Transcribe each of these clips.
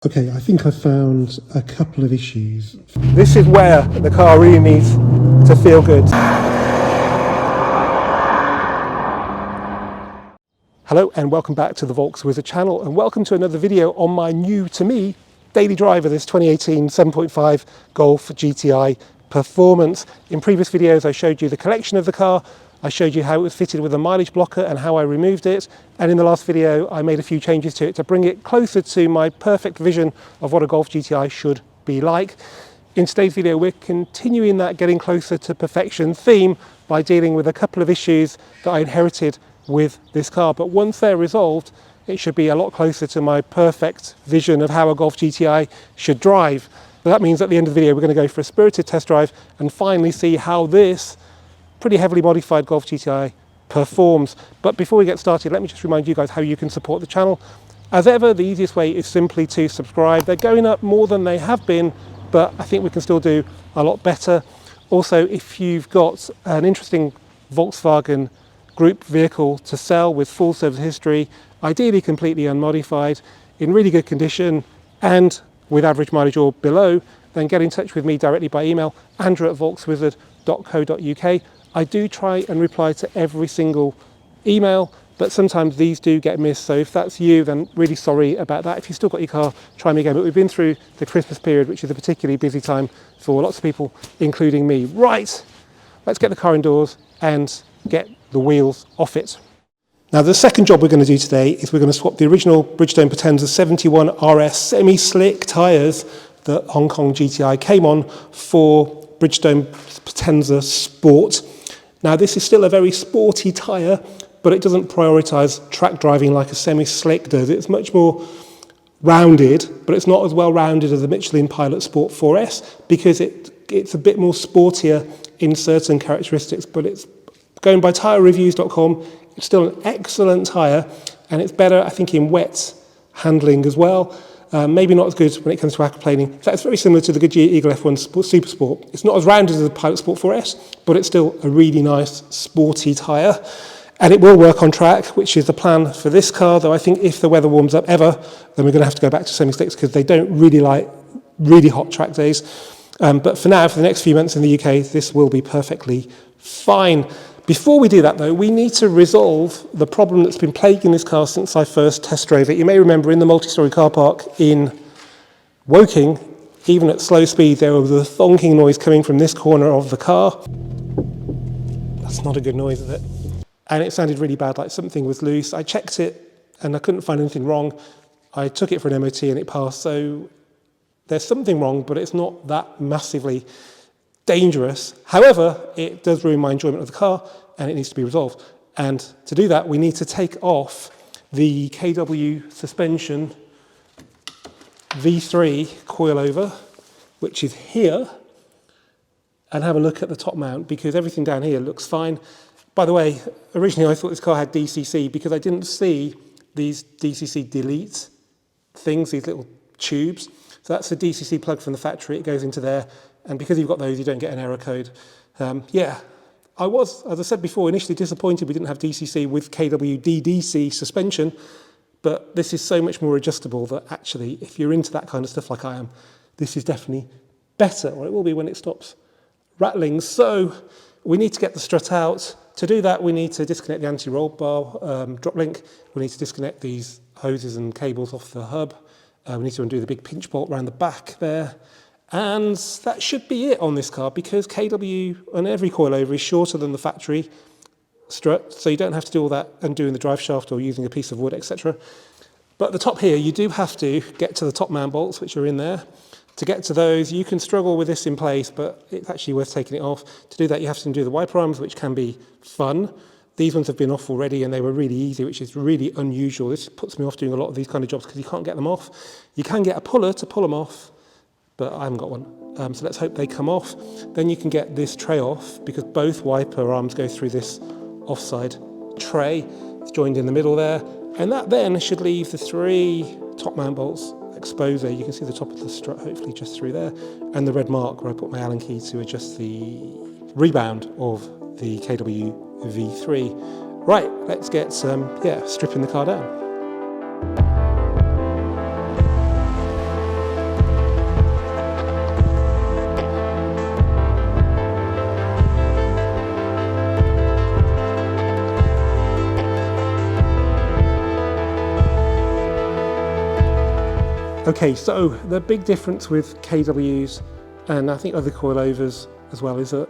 Okay, I think I found a couple of issues. This is where the car really needs to feel good. Hello and welcome back to the Volks Wizard channel, and welcome to another video on my new, to me, daily driver, this 2018 7.5 Golf GTI Performance. In previous videos I showed you the collection of the car, I showed you how it was fitted with a mileage blocker and how I removed it, and in the last video I made a few changes to it to bring it closer to my perfect vision of what a Golf GTI should be like. In today's video we're continuing that getting closer to perfection theme by dealing with a couple of issues that I inherited with this car, but once they're resolved it should be a lot closer to my perfect vision of how a Golf GTI should drive. So that means at the end of the video we're going to go for a spirited test drive and finally see how this pretty heavily modified Golf GTI performs. But before we get started, let me just remind you guys how you can support the channel. As ever, the easiest way is simply to subscribe. They're going up more than they have been, but I think we can still do a lot better. Also, if you've got an interesting Volkswagen Group vehicle to sell with full service history, ideally completely unmodified, in really good condition and with average mileage or below, then get in touch with me directly by email, andrew@volkswizard.co.uk. I do try and reply to every single email, but sometimes these do get missed. So if that's you, then really sorry about that. If you've still got your car, try me again. But we've been through the Christmas period, which is a particularly busy time for lots of people, including me. Right, let's get the car indoors and get the wheels off it. Now the second job we're going to do today is we're going to swap the original Bridgestone Potenza 71 RS semi-slick tyres that Hong Kong GTI came on for Bridgestone Potenza Sport. Now this is still a very sporty tyre, but it doesn't prioritise track driving like a semi-slick does. It's much more rounded, but it's not as well rounded as the Michelin Pilot Sport 4S because it's a bit more sportier in certain characteristics. But it's going by tyrereviews.com, it's still an excellent tyre, and it's better, I think, in wet handling as well. Maybe not as good when it comes to aquaplaning. In fact, it's very similar to the Goodyear Eagle F1 Super Sport. It's not as rounded as the Pilot Sport 4S, but it's still a really nice, sporty tyre. And it will work on track, which is the plan for this car, though I think if the weather warms up ever, then we're going to have to go back to semi-slicks because they don't really like really hot track days. But for now, for the next few months in the UK, this will be perfectly fine. Before we do that though, we need to resolve the problem that's been plaguing this car since I first test drove it. You may remember in the multi-storey car park in Woking, even at slow speed, there was a thonking noise coming from this corner of the car. That's not a good noise, is it? And it sounded really bad, like something was loose. I checked it and I couldn't find anything wrong. I took it for an MOT and it passed, so there's something wrong, but it's not that massively dangerous. However, it does ruin my enjoyment of the car and it needs to be resolved. And to do that, we need to take off the KW suspension V3 coilover, which is here, and have a look at the top mount because everything down here looks fine. By the way, originally I thought this car had DCC because I didn't see these DCC delete things, these little tubes. So that's the DCC plug from the factory, it goes into there. And because you've got those, you don't get an error code. Yeah, I was, as I said before, initially disappointed we didn't have DCC with KW DDC suspension, but this is so much more adjustable that actually, if you're into that kind of stuff like I am, this is definitely better, or it will be when it stops rattling. So we need to get the strut out. To do that, we need to disconnect the anti-roll bar drop link. We need to disconnect these hoses and cables off the hub. We need to undo the big pinch bolt around the back there. And that should be it on this car because KW on every coilover is shorter than the factory strut, so you don't have to do all that undoing the drive shaft or using a piece of wood, etc. But at the top here, you do have to get to the top mount bolts, which are in there. To get to those, you can struggle with this in place, but it's actually worth taking it off. To do that, you have to undo the wiper arms, which can be fun. These ones have been off already and they were really easy, which is really unusual. This puts me off doing a lot of these kind of jobs because you can't get them off. You can get a puller to pull them off, but I haven't got one. So let's hope they come off. Then you can get this tray off because both wiper arms go through this offside tray. It's joined in the middle there. And that then should leave the 3 top mount bolts exposed there. You can see the top of the strut hopefully just through there. And the red mark where I put my Allen key to adjust the rebound of the KW V3. Right, let's get stripping the car down. Okay, so the big difference with KWs and I think other coilovers as well is that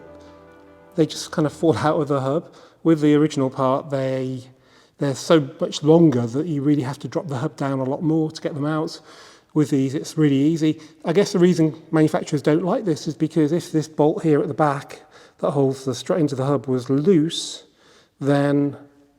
they just kind of fall out of the hub. With the original part, they're so much longer that you really have to drop the hub down a lot more to get them out. With these, it's really easy. I guess the reason manufacturers don't like this is because if this bolt here at the back that holds the strut into the hub was loose, then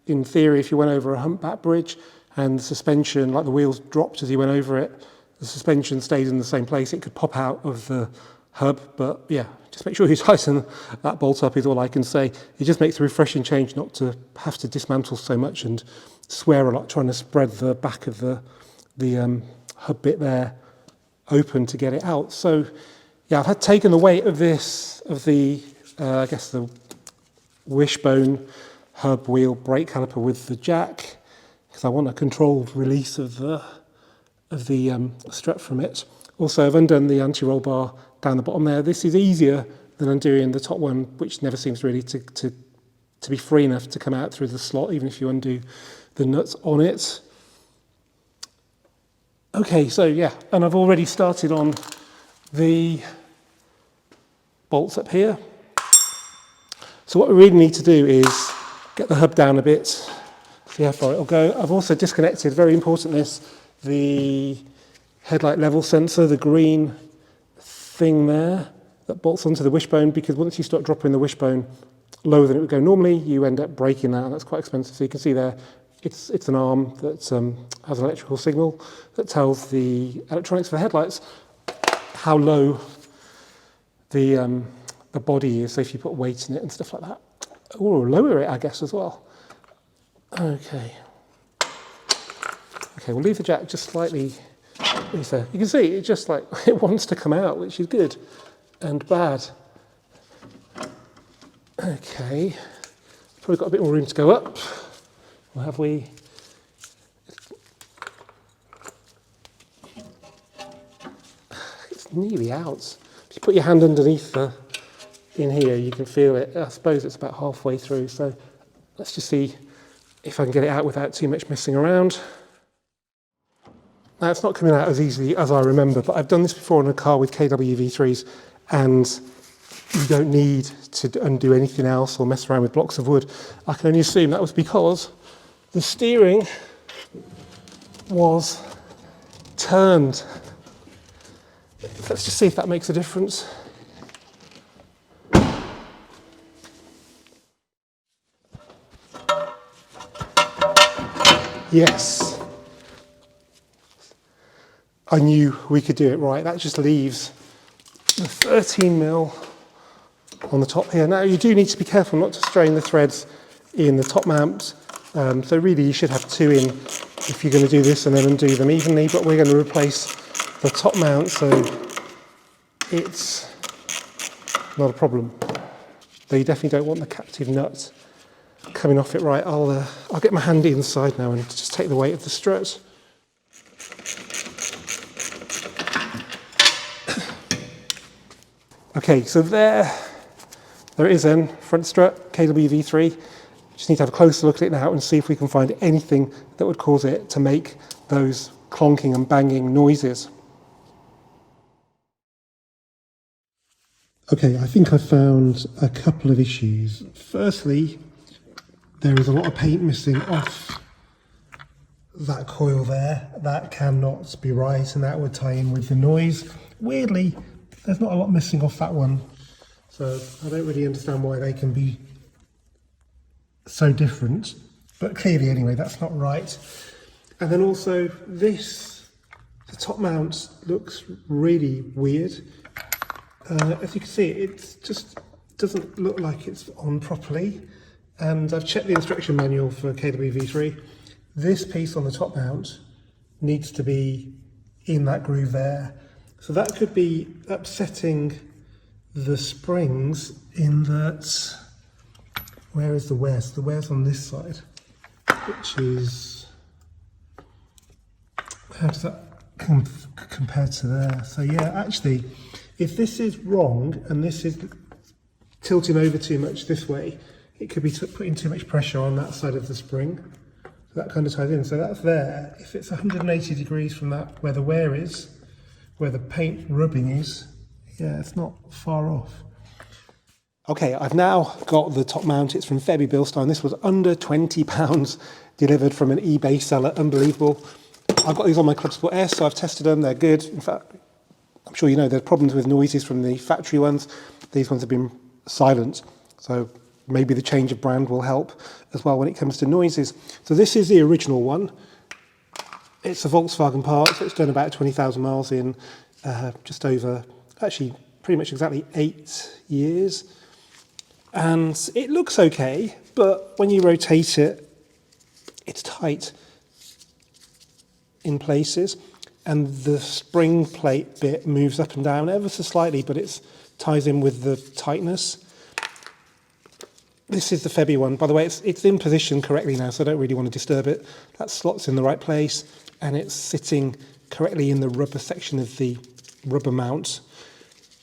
in theory, if you went over a humpback bridge and the suspension, like the wheels dropped as you went over it, the suspension stays in the same place, it could pop out of the hub. But yeah, just make sure you tighten that bolt up is all I can say. It just makes a refreshing change not to have to dismantle so much and swear a lot trying to spread the back of the hub bit there open to get it out. So yeah, I've had taken the weight of this, of the, I guess the wishbone hub wheel brake caliper with the jack, because I want a controlled release of the strut from it. Also, I've undone the anti-roll bar down the bottom there. This is easier than undoing the top one, which never seems really to be free enough to come out through the slot, even if you undo the nuts on it. Okay, so yeah, and I've already started on the bolts up here. So what we really need to do is get the hub down a bit, see how far it'll go. I've also disconnected, very important this, the headlight level sensor, the green thing there that bolts onto the wishbone, because once you start dropping the wishbone lower than it would go normally, you end up breaking that, and that's quite expensive. So you can see there, it's an arm that has an electrical signal that tells the electronics for the headlights how low the body is. So if you put weight in it and stuff like that, or lower it, I guess, as well. Okay, we'll leave the jack just slightly. So you can see it just like it wants to come out, which is good and bad. Okay, probably got a bit more room to go up. Or have we? It's nearly out. If you put your hand underneath in here, you can feel it. I suppose it's about halfway through. So let's just see if I can get it out without too much messing around. Now, it's not coming out as easily as I remember, but I've done this before on a car with KW V3s, and you don't need to undo anything else or mess around with blocks of wood. I can only assume that was because the steering was turned. Let's just see if that makes a difference. Yes. I knew we could do it right. That just leaves the 13mm on the top here. Now you do need to be careful not to strain the threads in the top mount. So really you should have two in if you're going to do this and then undo them evenly, but we're going to replace the top mount so it's not a problem. Though you definitely don't want the captive nut coming off it. Right, I'll get my hand inside now and just take the weight of the strut. Okay, so there it is then, front strut, KW V3. Just need to have a closer look at it now and see if we can find anything that would cause it to make those clonking and banging noises. Okay, I think I found a couple of issues. Firstly, there is a lot of paint missing off that coil there. That cannot be right, and that would tie in with the noise. Weirdly, there's not a lot missing off that one, so I don't really understand why they can be so different, but clearly anyway that's not right. And then also the top mount looks really weird. As you can see, it just doesn't look like it's on properly, and I've checked the instruction manual for KW V3. This piece on the top mount needs to be in that groove there. So that could be upsetting the springs in that, where is the wear? So the wear's on this side, which is, how does that compare to there? So yeah, actually, if this is wrong and this is tilting over too much this way, it could be putting too much pressure on that side of the spring. So that kind of ties in. So that's there. If it's 180 degrees from that, where the wear is, where the paint rubbing is, yeah, it's not far off. Okay, I've now got the top mount. It's from Febby Bilstein. This was under £20 delivered from an eBay seller. Unbelievable. I've got these on my Club Sport S, so I've tested them. They're good. In fact, I'm sure you know there's problems with noises from the factory ones. These ones have been silent. So maybe the change of brand will help as well when it comes to noises. So this is the original one. It's a Volkswagen part, so it's done about 20,000 miles in just over, actually pretty much exactly 8 years. And it looks okay, but when you rotate it, it's tight in places. And the spring plate bit moves up and down ever so slightly, but it ties in with the tightness. This is the Febby one. By the way, it's in position correctly now, so I don't really want to disturb it. That slot's in the right place, and it's sitting correctly in the rubber section of the rubber mount.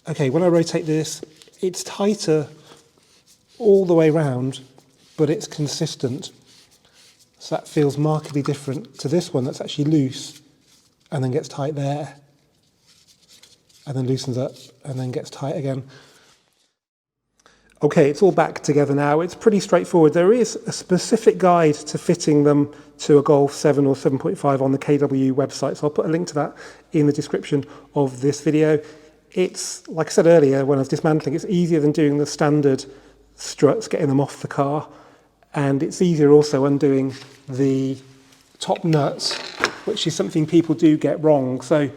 Okay, when I rotate this, it's tighter all the way around, but it's consistent. So that feels markedly different to this one that's actually loose and then gets tight there, and then loosens up and then gets tight again. Okay, it's all back together now. It's pretty straightforward. There is a specific guide to fitting them to a Golf 7 or 7.5 on the KW website, so I'll put a link to that in the description of this video. It's, like I said earlier, when I was dismantling, it's easier than doing the standard struts, getting them off the car, and it's easier also undoing the top nuts, which is something people do get wrong. So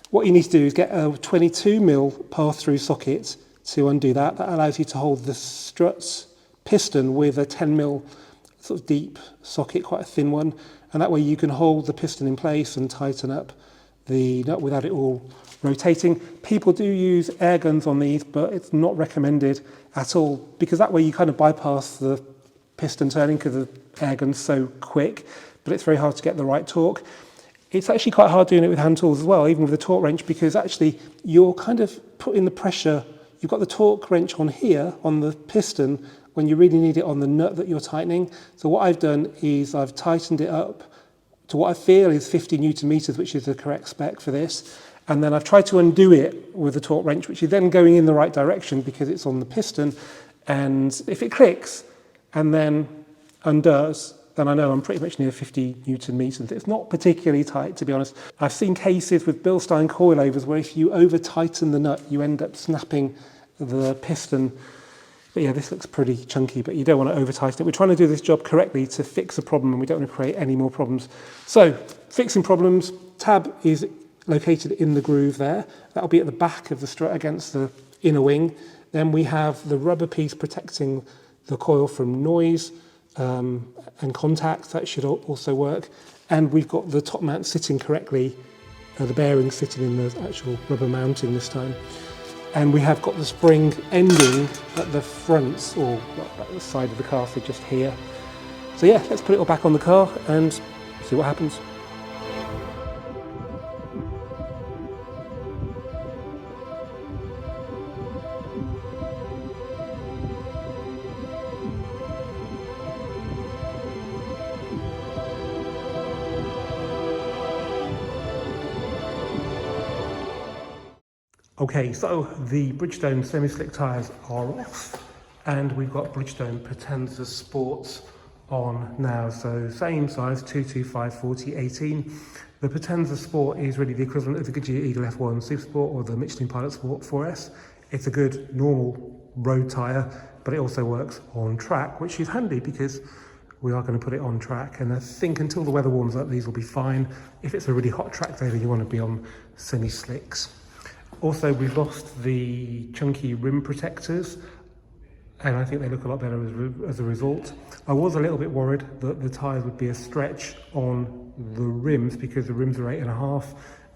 what you need to do is get a 22mm pass-through socket to undo that. That allows you to hold the strut's piston with a 10mm sort of deep socket, quite a thin one, and that way you can hold the piston in place and tighten up the nut without it all rotating. People do use air guns on these, but it's not recommended at all, because that way you kind of bypass the piston turning because the air gun's so quick, but it's very hard to get the right torque. It's actually quite hard doing it with hand tools as well, even with a torque wrench, because actually you're kind of putting the pressure. You've got the torque wrench on here, on the piston, when you really need it on the nut that you're tightening. So what I've done is I've tightened it up to what I feel is 50 Newton meters, which is the correct spec for this. And then I've tried to undo it with a torque wrench, which is then going in the right direction because it's on the piston. And if it clicks and then undoes, then I know I'm pretty much near 50 Newton meters. It's not particularly tight, to be honest. I've seen cases with Bilstein coilovers where if you over tighten the nut, you end up snapping the piston. But yeah, this looks pretty chunky, but you don't want to over tighten it. We're trying to do this job correctly to fix a problem, and we don't want to create any more problems. So, fixing problems, tab is located in the groove there. That'll be at the back of the strut against the inner wing. Then we have the rubber piece protecting the coil from noise and contact. That should also work. And we've got the top mount sitting correctly, the bearings sitting in the actual rubber mounting this time. And we have got the spring ending at the front, or at the side of the car, so just here. So yeah, let's put it all back on the car and see what happens. Okay, so the Bridgestone semi-slick tyres are off, and we've got Bridgestone Potenza Sports on now. So same size, 225 40 18. The Potenza Sport is really the equivalent of the Goodyear Eagle F1 Super Sport or the Michelin Pilot Sport 4S. It's a good normal road tyre, but it also works on track, which is handy because we are going to put it on track. And I think until the weather warms up, these will be fine. If it's a really hot track day, then you want to be on semi-slicks. Also, we've lost the chunky rim protectors, and I think they look a lot better as a result. I was a little bit worried that the tyres would be a stretch on the rims because the rims are 8.5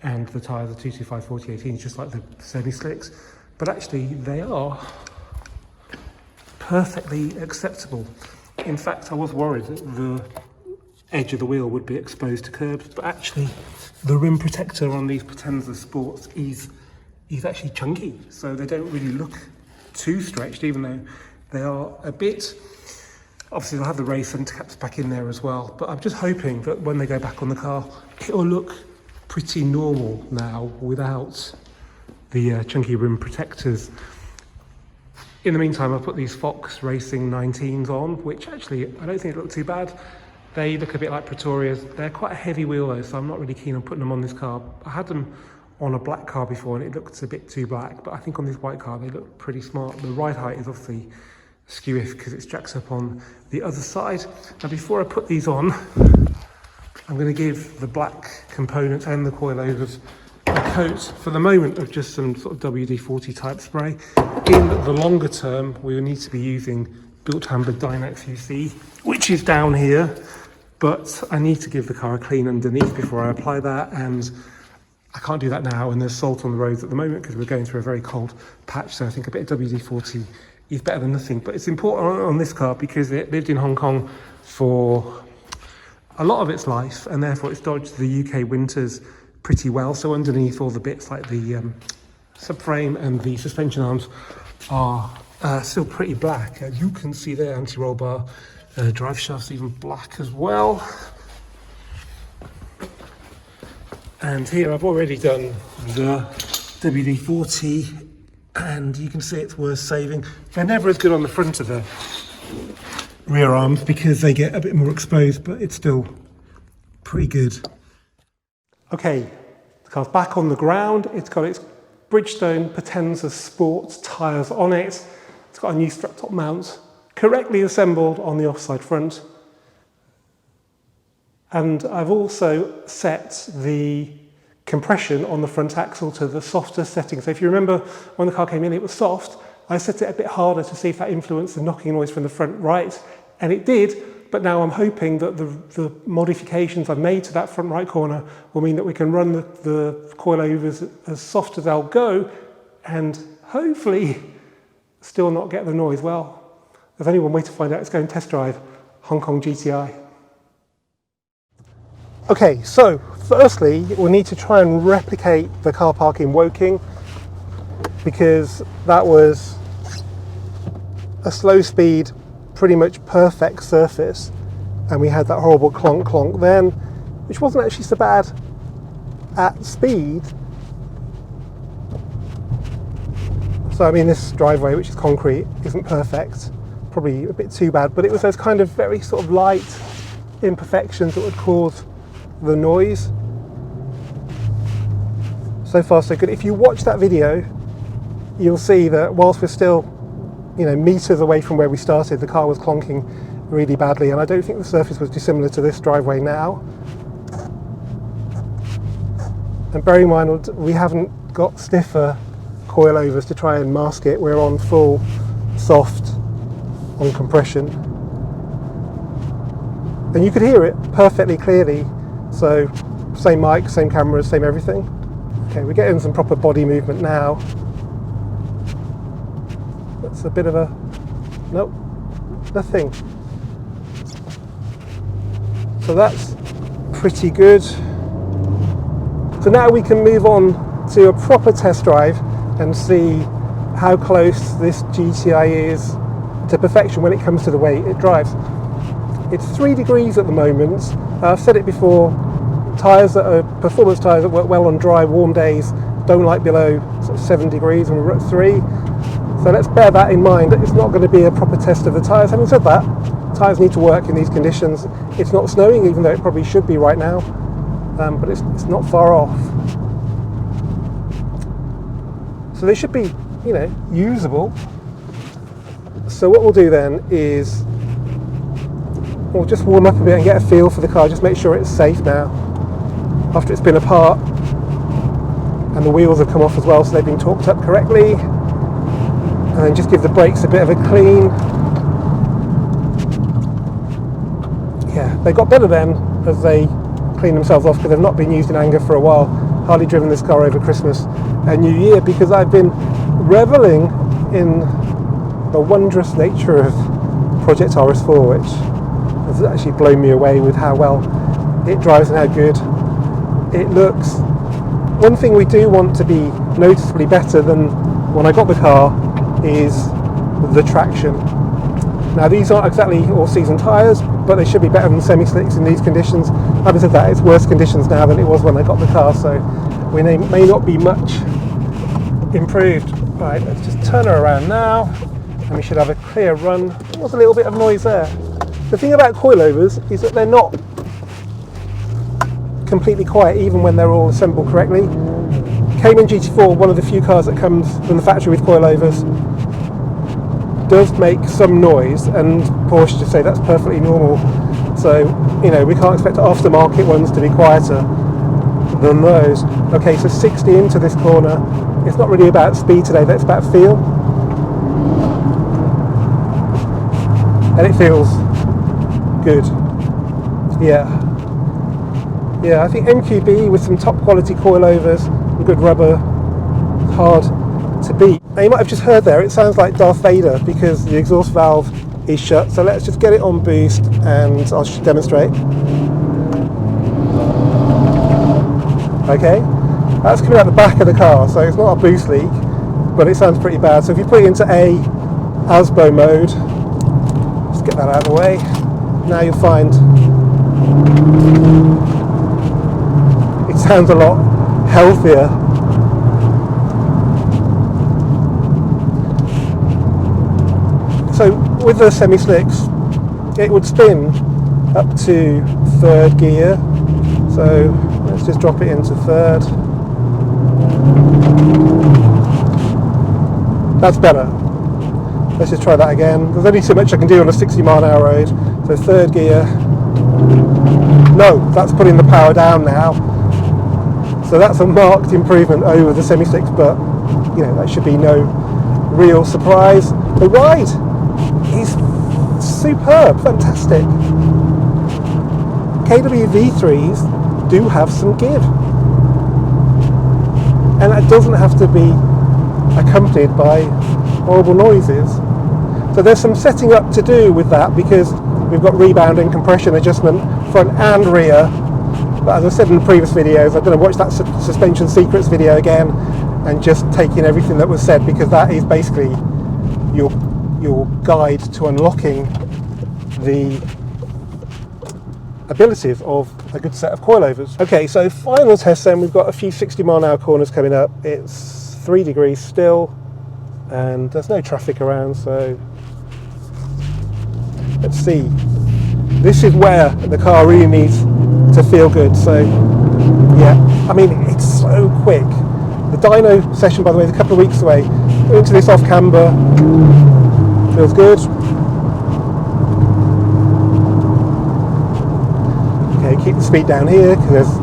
and the tyres are 225 40 18, just like the semi-slicks. But actually, they are perfectly acceptable. In fact, I was worried that the edge of the wheel would be exposed to curbs, but actually, the rim protector on these Potenza Sports is actually chunky, so they don't really look too stretched, even though they are a bit Obviously, they'll have the race end caps back in there as well, but I'm just hoping that when they go back on the car, it'll look pretty normal now without the chunky rim protectors. In the meantime, I've put these Fox Racing 19s on, which actually I don't think look too bad. They look a bit like Pretorias. They're quite a heavy wheel though, so I'm not really keen on putting them on this car. I had them on a black car before and it looked a bit too black, but I think on this white car they look pretty smart. The ride height is obviously skew-iff because it's jacked up on the other side. Now before I put these on, I'm going to give the black components and the coilovers a coat for the moment of just some sort of WD-40 type spray. In the longer term, we will need to be using Built Hamburg Dynex UC, which is down here, but I need to give the car a clean underneath before I apply that, and I can't do that now, and there's salt on the roads at the moment because we're going through a very cold patch, so I think a bit of WD-40 is better than nothing. But it's important on this car because it lived in Hong Kong for a lot of its life, and therefore it's dodged the UK winters pretty well. So underneath, all the bits like the subframe and the suspension arms are still pretty black. You can see there, anti-roll bar, drive shaft's even black as well. And here I've already done the WD-40, and you can see it's worth saving. They're never as good on the front of the rear arms because they get a bit more exposed, but it's still pretty good. Okay, the car's back on the ground. It's got its Bridgestone Potenza Sports tyres on it. It's got a new strut top mount, correctly assembled on the offside front. And I've also set the compression on the front axle to the softer setting. So if you remember when the car came in, it was soft. I set it a bit harder to see if that influenced the knocking noise from the front right, and it did. But now I'm hoping that the modifications I've made to that front right corner will mean that we can run the coilovers as soft as they'll go and hopefully still not get the noise. Well, there's only one way to find out. It's going test drive Hong Kong GTI. Okay, so firstly, we'll need to try and replicate the car park in Woking because that was a slow speed, pretty much perfect surface, and we had that horrible clonk clonk then, which wasn't actually so bad at speed. So I mean, this driveway, which is concrete, isn't perfect, probably a bit too bad, but it was those kind of very sort of light imperfections that would cause the noise. So far so good. If you watch that video, you'll see that whilst we're still, you know, meters away from where we started, the car was clonking really badly, and I don't think the surface was dissimilar to this driveway now. And bear in mind, we haven't got stiffer coilovers to try and mask it. We're on full soft on compression, and you could hear it perfectly clearly. So same mic, same cameras, same everything. Okay, we're getting some proper body movement now. That's a bit of a, nope, nothing. So that's pretty good. So now we can move on to a proper test drive and see how close this GTI is to perfection when it comes to the way it drives. It's 3 degrees at the moment. I've said it before, tyres that are performance tyres that work well on dry, warm days don't like below sort of 7 degrees, and we're at 3. So let's bear that in mind. It's not going to be a proper test of the tyres. Having said that, tyres need to work in these conditions. It's not snowing, even though it probably should be right now, but it's not far off. So they should be, you know, usable. So what we'll do then is we'll just warm up a bit and get a feel for the car, just make sure it's safe now after it's been apart, and the wheels have come off as well, so they've been torqued up correctly. And then just give the brakes a bit of a clean. Yeah, they got better then as they cleaned themselves off because they've not been used in anger for a while. Hardly driven this car over Christmas and New Year because I've been reveling in the wondrous nature of Project RS4, which has actually blown me away with how well it drives and how good it looks. One thing we do want to be noticeably better than when I got the car is the traction. Now these aren't exactly all-season tyres, but they should be better than semi-slicks in these conditions. Having said that, it's worse conditions now than it was when I got the car, so we may not be much improved. Right, let's just turn her around now, and we should have a clear run. There was a little bit of noise there. The thing about coilovers is that they're not completely quiet even when they're all assembled correctly. Cayman GT4, one of the few cars that comes from the factory with coilovers, does make some noise, and Porsche just say that's perfectly normal. So, you know, we can't expect aftermarket ones to be quieter than those. Okay, so 60 into this corner. It's not really about speed today, it's about feel. And it feels good. Yeah, I think MQB with some top quality coilovers and good rubber, hard to beat. Now you might have just heard there, it sounds like Darth Vader because the exhaust valve is shut. So let's just get it on boost and I'll demonstrate. Okay, that's coming out the back of the car, so it's not a boost leak, but it sounds pretty bad. So if you put it into ASBO mode, let's get that out of the way. Now you'll find it sounds a lot healthier. So with the semi-slicks, it would spin up to 3rd gear. So let's just drop it into 3rd. That's better. Let's just try that again. There's only so much I can do on a 60-mile-an-hour road. So 3rd gear. No, that's putting the power down now. So that's a marked improvement over the semi-slicks, but you know, that should be no real surprise. The ride is superb, fantastic. KW V3s do have some give, and that doesn't have to be accompanied by horrible noises. So there's some setting up to do with that, because we've got rebound and compression adjustment front and rear. But as I said in the previous videos, I'm going to watch that suspension secrets video again and just take in everything that was said, because that is basically your guide to unlocking the abilities of a good set of coilovers. Okay, so final test then, we've got a few 60-mile-an-hour corners coming up. It's 3 degrees still, and there's no traffic around, so let's see. This is where the car really needs to feel good. So yeah, I mean, it's so quick. The dyno session, by the way, is a couple of weeks away. Go into this off camber, feels good. Okay, keep the speed down here because there's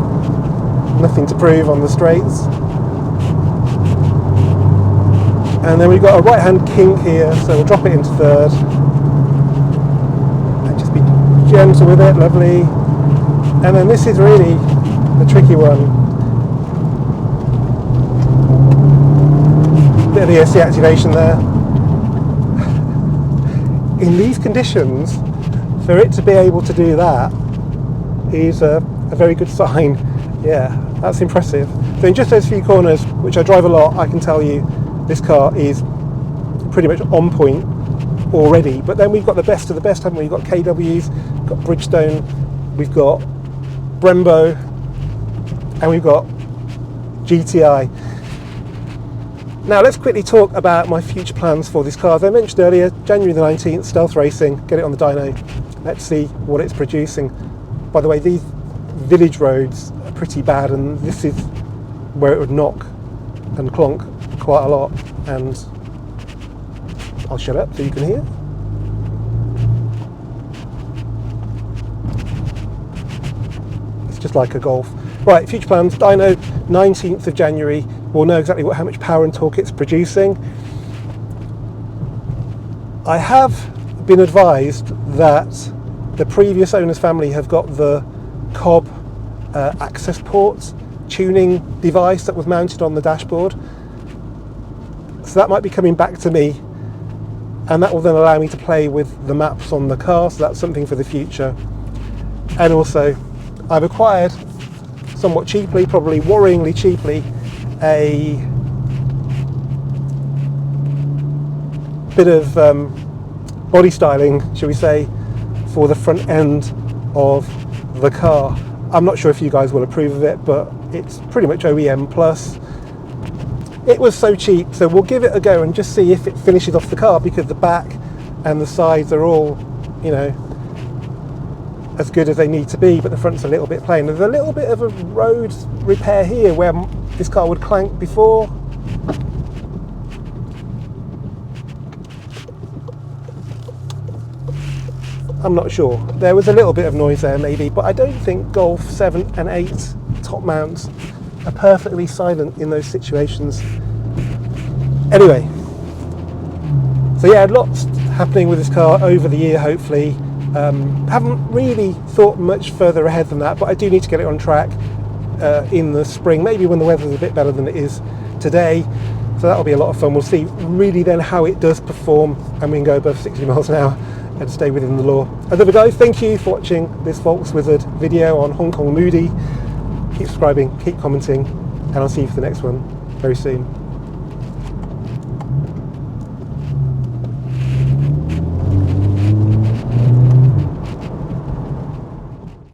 nothing to prove on the straights. And then we've got a right hand kink here, so we'll drop it into 3rd. And just be gentle with it, lovely. And then this is really the tricky one. Bit of ESC activation there. In these conditions, for it to be able to do that is a very good sign. Yeah, that's impressive. So in just those few corners, which I drive a lot, I can tell you this car is pretty much on point already. But then we've got the best of the best, haven't we? We've got KWs, we've got Bridgestone, we've got Brembo, and we've got GTI. Now let's quickly talk about my future plans for this car. As I mentioned earlier, January the 19th, stealth racing, get it on the dyno. Let's see what it's producing. By the way, these village roads are pretty bad, and this is where it would knock and clonk quite a lot. And I'll shut up so you can hear. It's just like a Golf. Right, future plans, dyno, 19th of January. We'll know exactly how much power and torque it's producing. I have been advised that the previous owner's family have got the Cobb access port tuning device that was mounted on the dashboard. So that might be coming back to me, and that will then allow me to play with the maps on the car, so that's something for the future. And also, I've acquired somewhat cheaply, probably worryingly cheaply, a bit of body styling, shall we say, for the front end of the car. I'm not sure if you guys will approve of it, but it's pretty much OEM plus. It was so cheap, so we'll give it a go and just see if it finishes off the car, because the back and the sides are all, you know, as good as they need to be, but the front's a little bit plain. There's a little bit of a road repair here where this car would clank before. I'm not sure. There was a little bit of noise there maybe, but I don't think Golf 7 and 8 top mounts are perfectly silent in those situations. Anyway, so yeah, lots happening with this car over the year, hopefully. Haven't really thought much further ahead than that, but I do need to get it on track in the spring, maybe when the weather's a bit better than it is today. So that'll be a lot of fun. We'll see really then how it does perform, and we can go above 60 miles an hour and stay within the law. As ever guys, thank you for watching this Volkswizard video on Hong Kong Moody. Keep subscribing, keep commenting, and I'll see you for the next one very soon.